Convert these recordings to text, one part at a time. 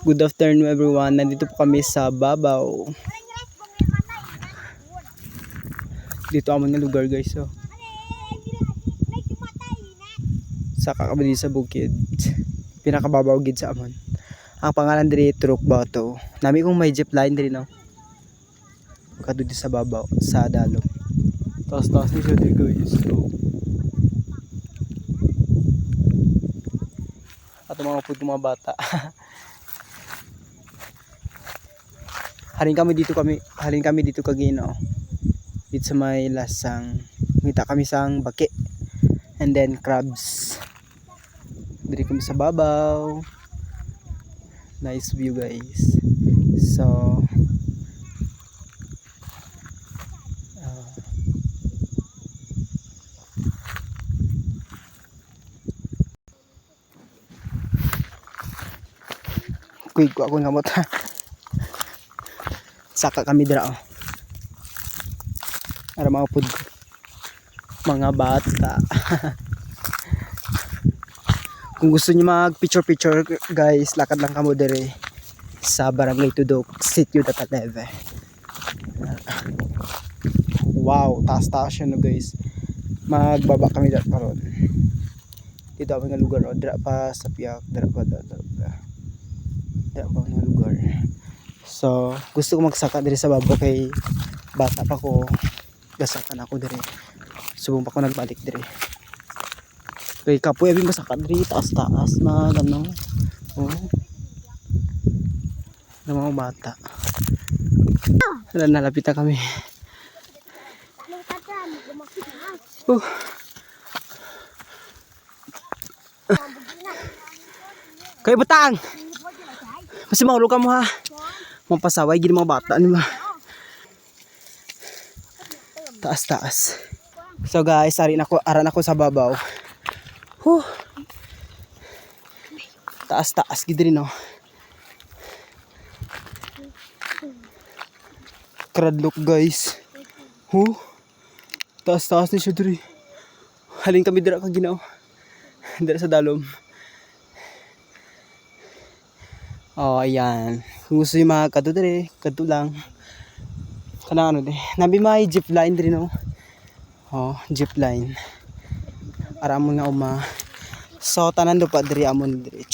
Good afternoon everyone. Nandito po kami sa Babaw. Dito amon nga lugar guys. So. Saka kami dito sa bukid. Pinakababaw gid sa amon. Ang pangalan diri Turok Bato. Nami kong may jeep line diri no. Kadto di sa babaw sa dalom. Taas ni siya diri guys. So. At mga pud mga bata. Halin kami dito kagino. Dito sa may lasang ngita kami sang baki and then crabs. Diri kami sa babaw. Nice view guys. So kuig ko ako nga mata. Saka kami dira oh. Para maupod ko mga bata. Kung gusto niyo mag picture guys, lakad lang kamo dire sa Barangay Tudok, Sitio Dataleve. Wow, taas siya no guys. Magbaba kami dito karon. Dito ang nga lugar o dira pa sa Piak, dira pa nga lugar. So, gusto ko magsaka dire sa babaw kay bata pa ko. Gasakan ako dire. Subong pa ko nagbalik dire. Kay kapoy abi masaka dire taas na gano. Oh. Ng mga bata. Nalapit na kami. Kay butang. Kasi mahulog ka mo ha. Mampasaway gini mga bata ni ma. Taas. So guys, aran ako sa babaw. Taas gid rin no. Kradlok guys. Taas ni siya diri. Halin kami dira kag Ginoo. Dira sa dalom. Oh, ayan. Kung gusto niyo mga kadto dire, kadto lang. Kanang ano di. Nabi may jeep line dire no. Oh, jeep line. Ara mo nga uma. So tanan do pa dire amon dire.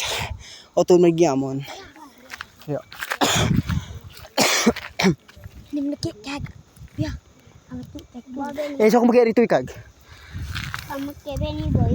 O to may gyamon. Yo. Nim nakikag. Ya. Ang tutek. Eh so kung magay rito ikag. Ang kebe ni boy.